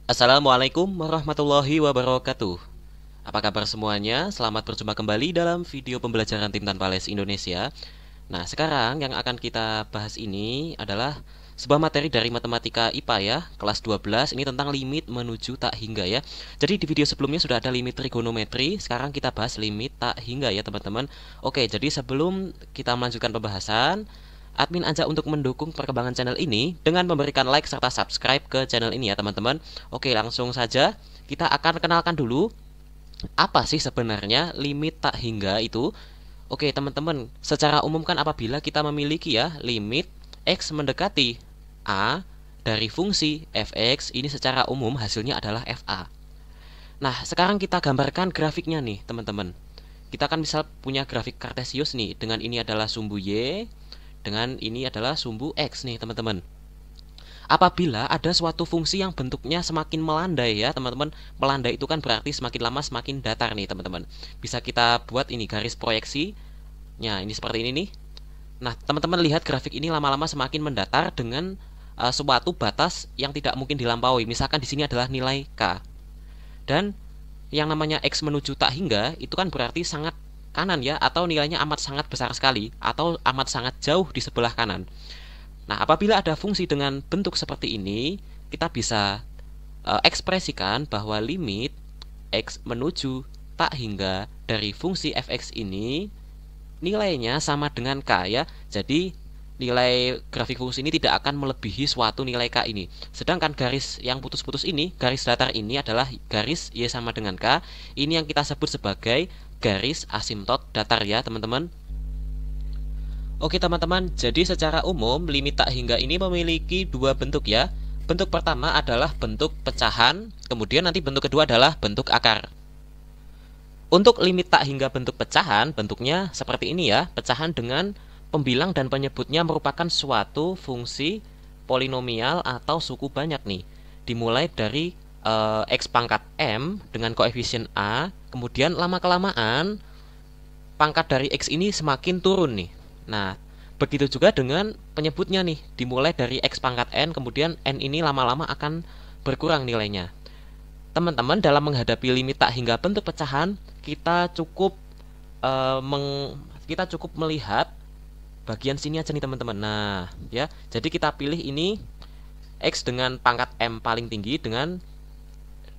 Assalamualaikum warahmatullahi wabarakatuh. Apa kabar semuanya? Selamat berjumpa kembali dalam video pembelajaran tim tanpa les Indonesia. Nah, sekarang yang akan kita bahas ini adalah sebuah materi dari matematika IPA ya, kelas 12. Ini tentang limit menuju tak hingga ya. Jadi di video sebelumnya sudah ada limit trigonometri, sekarang kita bahas limit tak hingga ya, teman-teman. Oke, jadi sebelum kita melanjutkan pembahasan, admin ajak untuk mendukung perkembangan channel ini dengan memberikan like serta subscribe ke channel ini ya, teman-teman. Oke, langsung saja kita akan kenalkan dulu apa sih sebenarnya limit tak hingga itu. Oke, teman-teman, secara umum kan apabila kita memiliki ya limit x mendekati a dari fungsi fx, ini secara umum hasilnya adalah fa. Nah, sekarang kita gambarkan grafiknya nih, teman-teman. Kita kan bisa punya grafik kartesius nih, dengan ini adalah sumbu y, dengan ini adalah sumbu x nih, teman-teman. Apabila ada suatu fungsi yang bentuknya semakin melandai ya, teman-teman. Melandai itu kan berarti semakin lama semakin datar nih, teman-teman. Bisa kita buat ini garis proyeksi. Nah, ini seperti ini nih. Nah, teman-teman lihat grafik ini lama-lama semakin mendatar dengan suatu batas yang tidak mungkin dilampaui. Misalkan di sini adalah nilai k. Dan yang namanya x menuju tak hingga itu kan berarti sangat kanan ya, atau nilainya amat sangat besar sekali, atau amat sangat jauh di sebelah kanan. Nah, apabila ada fungsi dengan bentuk seperti ini, kita bisa ekspresikan bahwa limit x menuju tak hingga dari fungsi fx ini nilainya sama dengan k ya. Jadi nilai grafik fungsi ini tidak akan melebihi suatu nilai k ini. Sedangkan garis yang putus-putus ini, garis datar ini adalah garis y sama dengan k. Ini yang kita sebut sebagai garis asimtot datar ya, teman-teman. Oke, teman-teman, jadi secara umum limit tak hingga ini memiliki dua bentuk ya. Bentuk pertama adalah bentuk pecahan, kemudian nanti bentuk kedua adalah bentuk akar. Untuk limit tak hingga bentuk pecahan, bentuknya seperti ini ya. Pecahan dengan pembilang dan penyebutnya merupakan suatu fungsi polinomial atau suku banyak nih. Dimulai dari x pangkat m dengan koefisien a, kemudian lama-kelamaan pangkat dari x ini semakin turun nih. Nah, begitu juga dengan penyebutnya nih, dimulai dari x pangkat n, kemudian n ini lama-lama akan berkurang nilainya. Teman-teman, dalam menghadapi limit tak hingga bentuk pecahan, kita cukup melihat bagian sini aja nih, teman-teman. Nah, ya, jadi kita pilih ini x dengan pangkat m paling tinggi dengan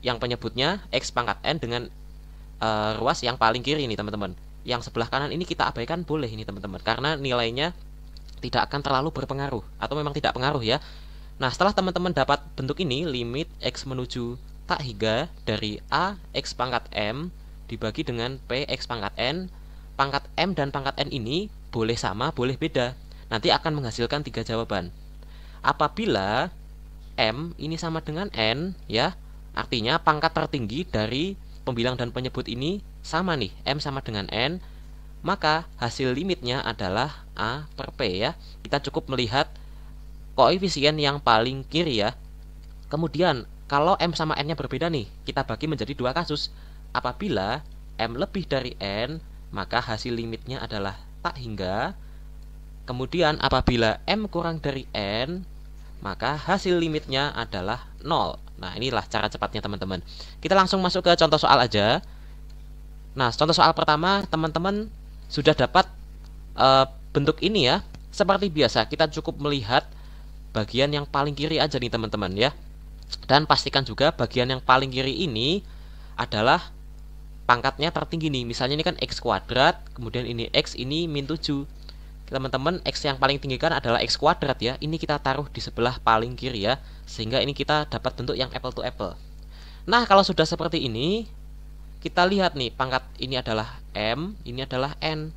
yang penyebutnya x pangkat n dengan ruas yang paling kiri nih, teman-teman. Yang sebelah kanan ini kita abaikan boleh ini, teman-teman, karena nilainya tidak akan terlalu berpengaruh atau memang tidak pengaruh ya. Nah, setelah teman-teman dapat bentuk ini, limit x menuju tak hingga dari a x pangkat m dibagi dengan p x pangkat n. Pangkat m dan pangkat n ini boleh sama, boleh beda. Nanti akan menghasilkan tiga jawaban. Apabila m ini sama dengan n ya, artinya pangkat tertinggi dari pembilang dan penyebut ini sama nih, m sama dengan n, maka hasil limitnya adalah a per p ya. Kita cukup melihat koefisien yang paling kiri ya. Kemudian kalau m sama n nya berbeda nih, kita bagi menjadi dua kasus. Apabila m lebih dari n, maka hasil limitnya adalah tak hingga. Kemudian apabila m kurang dari n, maka hasil limitnya adalah 0. Nah, inilah cara cepatnya, teman-teman. Kita langsung masuk ke contoh soal aja. Nah, contoh soal pertama, teman-teman sudah dapat bentuk ini ya. Seperti biasa, kita cukup melihat bagian yang paling kiri aja nih, teman-teman ya. Dan pastikan juga bagian yang paling kiri ini adalah pangkatnya tertinggi nih. Misalnya ini kan x kuadrat, kemudian ini x, ini min 7. Teman-teman, x yang paling tinggi kan adalah x kuadrat ya. Ini kita taruh di sebelah paling kiri ya, sehingga ini kita dapat bentuk yang apple to apple. Nah, kalau sudah seperti ini, kita lihat nih, pangkat ini adalah m, ini adalah n.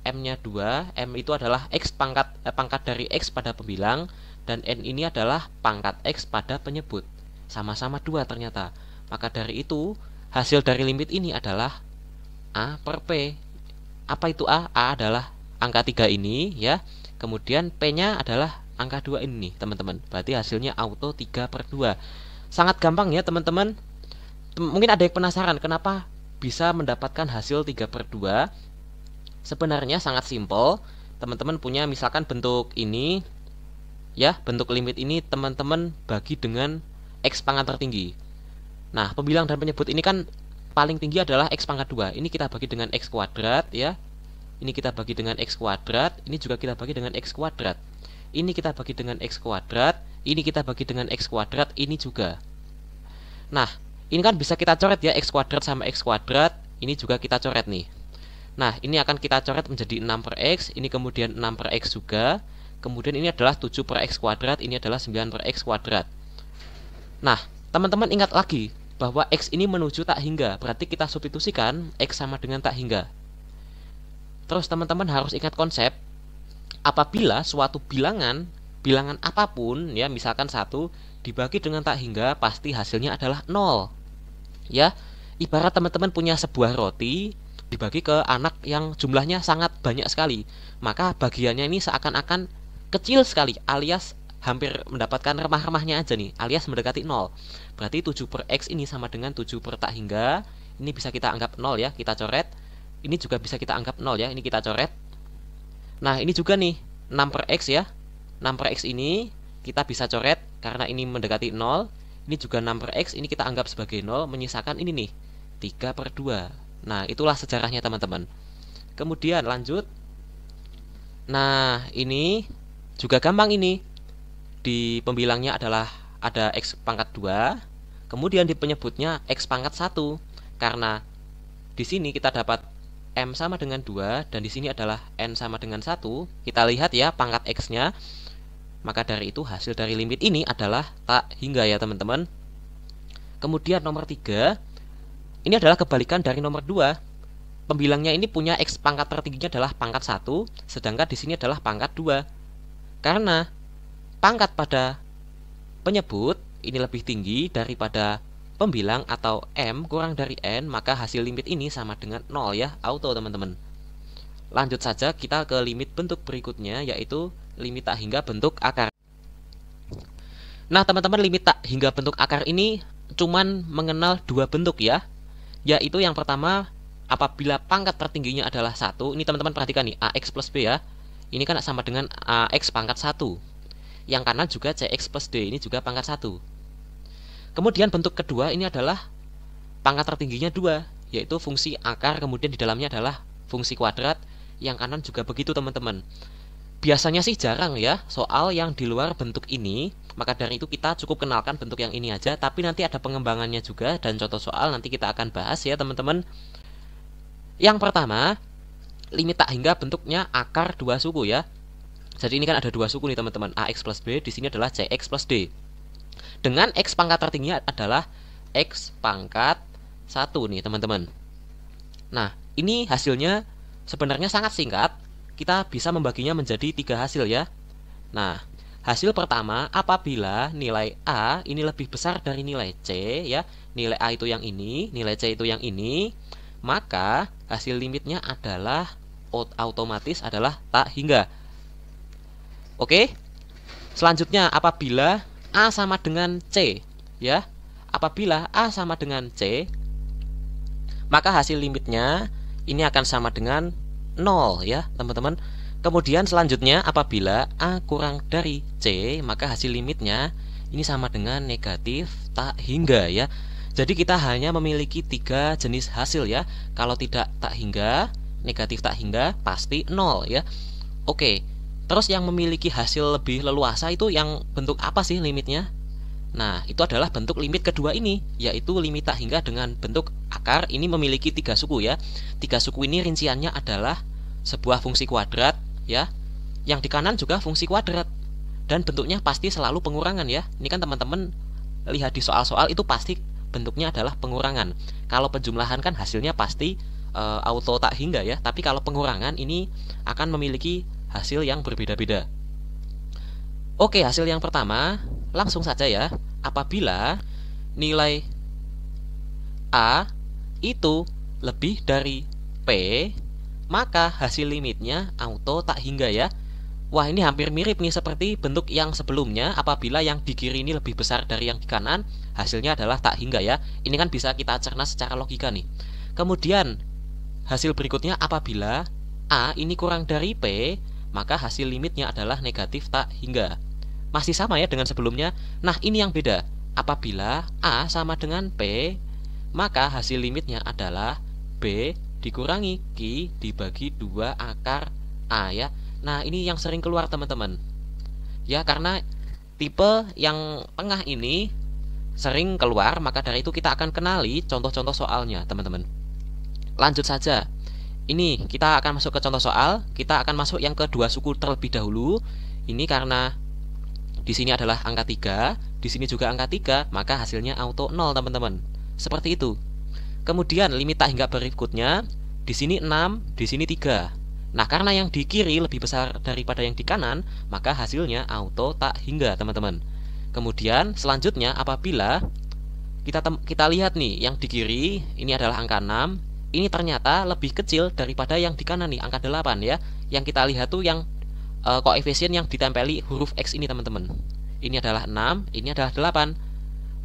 M-nya 2, m itu adalah x pangkat dari x pada pembilang, dan n ini adalah pangkat x pada penyebut. Sama-sama 2 ternyata. Maka dari itu, hasil dari limit ini adalah a per p. Apa itu a? A adalah angka 3 ini ya. Kemudian p-nya adalah angka 2 ini, teman-teman. Berarti hasilnya auto 3 per 2. Sangat gampang ya, teman-teman. Mungkin ada yang penasaran kenapa bisa mendapatkan hasil 3 per 2. Sebenarnya sangat simpel. Teman-teman punya misalkan bentuk ini ya, bentuk limit ini teman-teman bagi dengan x pangkat tertinggi. Nah, pembilang dan penyebut ini kan paling tinggi adalah X pangkat 2. Ini kita bagi dengan X kuadrat ya. Ini kita bagi dengan X kuadrat. Ini juga kita bagi dengan X kuadrat. Ini kita bagi dengan X kuadrat. Ini kita bagi dengan X kuadrat. Ini juga. Nah, ini kan bisa kita coret ya, X kuadrat sama X kuadrat. Ini juga kita coret nih. Nah, ini akan kita coret menjadi 6 per X. Ini kemudian 6 per X juga. Kemudian ini adalah 7 per X kuadrat. Ini adalah 9 per X kuadrat. Nah, teman-teman ingat lagi bahwa X ini menuju tak hingga. Berarti kita substitusikan X sama dengan tak hingga. Terus teman-teman harus ingat konsep. Apabila suatu bilangan apapun ya, misalkan 1 dibagi dengan tak hingga, pasti hasilnya adalah 0. Ya, ibarat teman-teman punya sebuah roti dibagi ke anak yang jumlahnya sangat banyak sekali, maka bagiannya ini seakan-akan kecil sekali, alias hampir mendapatkan remah-remahnya aja nih, alias mendekati 0. Berarti 7 per X ini sama dengan 7 per tak hingga. Ini bisa kita anggap 0 ya, kita coret. Ini juga bisa kita anggap 0 ya, ini kita coret. Nah, ini juga nih 6 per X ya. 6 per X ini kita bisa coret karena ini mendekati 0. Ini juga 6 per X, ini kita anggap sebagai 0. Menyisakan ini nih 3 per 2. Nah, itulah sejarahnya teman-teman. Kemudian lanjut. Nah, ini juga gampang ini. Di pembilangnya adalah ada X pangkat 2. Kemudian di penyebutnya X pangkat 1. Karena di sini kita dapat M sama dengan 2 dan di sini adalah N sama dengan 1. Kita lihat ya pangkat X-nya. Maka dari itu hasil dari limit ini adalah tak hingga ya teman-teman. Kemudian nomor 3, ini adalah kebalikan dari nomor 2. Pembilangnya ini punya X pangkat tertingginya adalah pangkat 1, sedangkan di sini adalah pangkat 2. Karena pangkat pada penyebut ini lebih tinggi daripada pembilang atau M kurang dari N, maka hasil limit ini sama dengan 0 ya, auto teman-teman. Lanjut saja kita ke limit bentuk berikutnya, yaitu limit tak hingga bentuk akar. Nah teman-teman, limit tak hingga bentuk akar ini cuman mengenal 2 bentuk ya, yaitu yang pertama apabila pangkat tertingginya adalah 1. Ini teman-teman perhatikan nih, AX plus B ya. Ini kan sama dengan AX pangkat 1. Yang kanan juga CX plus D, ini juga pangkat 1. Kemudian bentuk kedua ini adalah pangkat tertingginya 2, yaitu fungsi akar, kemudian di dalamnya adalah fungsi kuadrat. Yang kanan juga begitu teman-teman. Biasanya sih jarang ya soal yang di luar bentuk ini, maka dari itu kita cukup kenalkan bentuk yang ini aja. Tapi nanti ada pengembangannya juga dan contoh soal nanti kita akan bahas ya teman-teman. Yang pertama, limit tak hingga bentuknya akar 2 suku ya. Jadi ini kan ada 2 suku nih teman-teman, AX plus B, di sini adalah CX plus D. Dengan X pangkat tertingginya adalah X pangkat 1 nih teman-teman. Nah, ini hasilnya sebenarnya sangat singkat. Kita bisa membaginya menjadi 3 hasil ya. Nah, hasil pertama apabila nilai A ini lebih besar dari nilai C ya. Nilai A itu yang ini, nilai C itu yang ini, maka hasil limitnya adalah otomatis adalah tak hingga. Oke. Selanjutnya apabila A sama dengan C ya. Apabila A sama dengan C, maka hasil limitnya ini akan sama dengan 0 ya teman-teman. Kemudian selanjutnya apabila A kurang dari C, maka hasil limitnya ini sama dengan negatif tak hingga ya. Jadi kita hanya memiliki 3 jenis hasil ya. Kalau tidak tak hingga, negatif tak hingga, pasti 0 ya. Oke. Terus yang memiliki hasil lebih leluasa itu yang bentuk apa sih limitnya? Nah, itu adalah bentuk limit kedua ini, yaitu limit tak hingga dengan bentuk akar. Ini memiliki 3 suku ya. 3 suku ini rinciannya adalah sebuah fungsi kuadrat ya. Yang di kanan juga fungsi kuadrat. Dan bentuknya pasti selalu pengurangan ya. Ini kan teman-teman lihat di soal-soal itu pasti bentuknya adalah pengurangan. Kalau penjumlahan kan hasilnya pasti auto tak hingga ya. Tapi kalau pengurangan ini akan memiliki hasil yang berbeda-beda. Oke, hasil yang pertama langsung saja ya. Apabila nilai A itu lebih dari P, maka hasil limitnya auto tak hingga ya. Wah, ini hampir mirip nih seperti bentuk yang sebelumnya. Apabila yang di kiri ini lebih besar dari yang di kanan, hasilnya adalah tak hingga ya. Ini kan bisa kita cerna secara logika nih. Kemudian hasil berikutnya apabila A ini kurang dari P, maka hasil limitnya adalah negatif tak hingga. Masih sama ya dengan sebelumnya. Nah, ini yang beda. apabila A sama dengan P, maka hasil limitnya adalah B dikurangi Q dibagi 2 akar A ya. Nah, ini yang sering keluar teman-teman. Ya, karena tipe yang tengah ini sering keluar, maka dari itu kita akan kenali contoh-contoh soalnya, teman-teman. Lanjut saja. Ini kita akan masuk ke contoh soal. Kita akan masuk yang kedua suku terlebih dahulu. Ini karena di sini adalah angka 3, di sini juga angka 3, maka hasilnya auto 0, teman-teman. Seperti itu. Kemudian limit tak hingga berikutnya, di sini 6, di sini 3. Nah, karena yang di kiri lebih besar daripada yang di kanan, maka hasilnya auto tak hingga, teman-teman. Kemudian selanjutnya apabila kita lihat nih, yang di kiri ini adalah angka 6, ini ternyata lebih kecil daripada yang di kanan nih, angka 8 ya. Yang kita lihat tuh yang koefisien yang ditempeli huruf X ini, teman-teman. Ini adalah 6, ini adalah 8.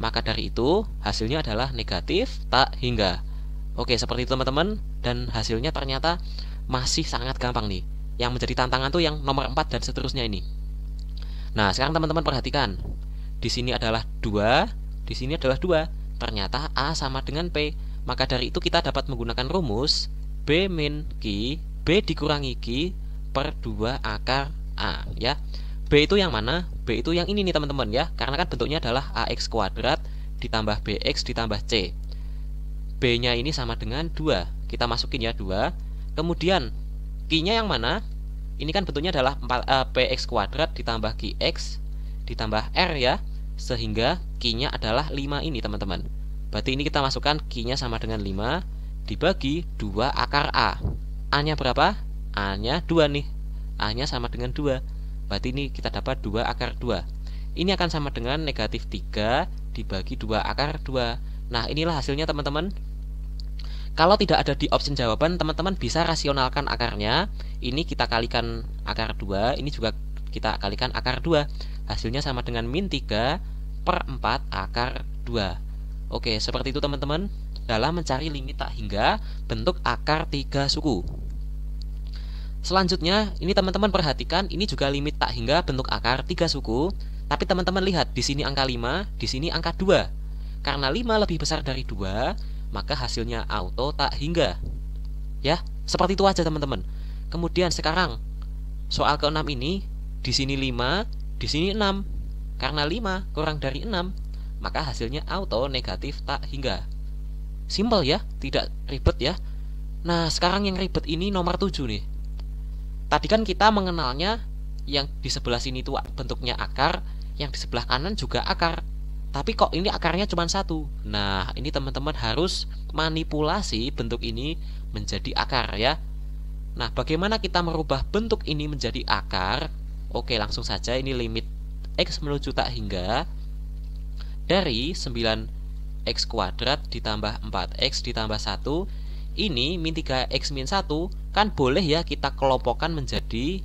Maka dari itu hasilnya adalah negatif tak hingga. Oke, seperti itu teman-teman. Dan hasilnya ternyata masih sangat gampang nih. Yang menjadi tantangan tuh yang nomor 4 dan seterusnya ini. Nah, sekarang teman-teman perhatikan. Di sini adalah 2, di sini adalah 2. Ternyata A sama dengan P. Maka dari itu kita dapat menggunakan rumus B min Q, B dikurangi Q per 2 akar A ya. B itu yang mana? B itu yang ini nih teman-teman ya. Karena kan bentuknya adalah AX kuadrat ditambah BX ditambah C. B-nya ini sama dengan 2. Kita masukin ya 2. Kemudian Q-nya yang mana? Ini kan bentuknya adalah PX kuadrat ditambah QX ditambah R ya. Sehingga Q-nya adalah 5 ini teman-teman. Berarti ini kita masukkan Q-nya sama dengan 5 dibagi 2 akar A. A-nya berapa? A-nya 2 nih. A-nya sama dengan 2. Berarti ini kita dapat 2 akar 2. Ini akan sama dengan negatif 3 dibagi 2 akar 2. Nah, inilah hasilnya teman-teman. Kalau tidak ada di option jawaban, teman-teman bisa rasionalkan akarnya. Ini kita kalikan akar 2, ini juga kita kalikan akar 2. Hasilnya sama dengan min 3 per 4 akar 2. Oke, seperti itu teman-teman. Dalam mencari limit tak hingga bentuk akar 3 suku. Selanjutnya, ini teman-teman perhatikan, ini juga limit tak hingga bentuk akar 3 suku. Tapi teman-teman lihat, di sini angka 5, di sini angka 2. Karena 5 lebih besar dari 2, maka hasilnya auto tak hingga. Ya, seperti itu aja teman-teman. Kemudian sekarang soal ke-6 ini, di sini 5, di sini 6. Karena 5 kurang dari 6, maka hasilnya auto negatif tak hingga. Simple ya, tidak ribet ya. Nah, sekarang yang ribet ini nomor 7 nih. Tadi kan kita mengenalnya yang di sebelah sini itu bentuknya akar, yang di sebelah kanan juga akar. Tapi kok ini akarnya cuma 1. Nah, ini teman-teman harus manipulasi bentuk ini menjadi akar ya. Nah, bagaimana kita merubah bentuk ini menjadi akar? Oke, langsung saja ini limit X menuju tak hingga dari 9X kuadrat ditambah 4X ditambah 1. Ini min 3X min 1 kan boleh ya kita kelompokkan menjadi,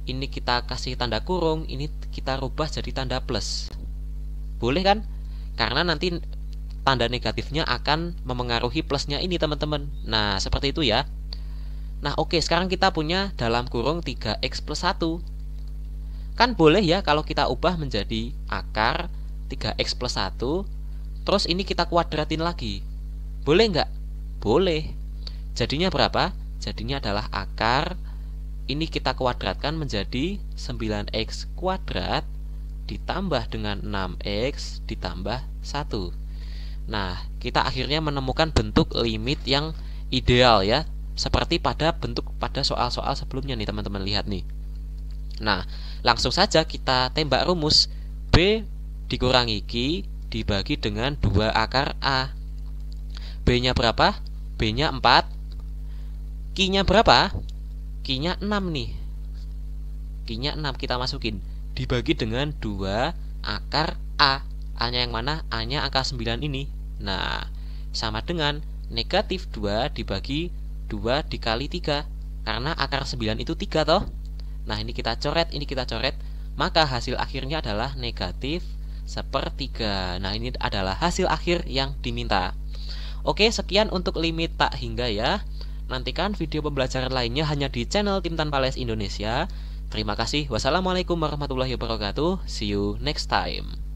ini kita kasih tanda kurung, ini kita rubah jadi tanda plus. Boleh kan? Karena nanti tanda negatifnya akan memengaruhi plusnya ini teman-teman. Nah, seperti itu ya. Nah, oke, sekarang kita punya dalam kurung 3X plus 1. Kan boleh ya kalau kita ubah menjadi akar 3X plus 1. Terus ini kita kuadratin lagi. Boleh nggak? Boleh. Jadinya berapa? Jadinya adalah akar, ini kita kuadratkan menjadi 9X kuadrat ditambah dengan 6X ditambah 1. Nah, kita akhirnya menemukan bentuk limit yang ideal ya, seperti pada soal-soal sebelumnya nih teman-teman, lihat nih. Nah, langsung saja kita tembak rumus B dikurangi Q dibagi dengan 2 akar A. B-nya berapa? B-nya 4. Q-nya berapa? Q-nya 6 nih. Q-nya 6 kita masukin dibagi dengan 2 akar A. A-nya yang mana? A-nya angka 9 ini. Nah, sama dengan negatif 2 dibagi 2 dikali 3. Karena akar 9 itu 3 toh. Nah, ini kita coret, ini kita coret. Maka hasil akhirnya adalah negatif 1/3. Nah, ini adalah hasil akhir yang diminta. Oke, sekian untuk limit tak hingga ya. Nantikan video pembelajaran lainnya hanya di channel Tim Tanpa Les Indonesia. Terima kasih. Wassalamualaikum warahmatullahi wabarakatuh. See you next time.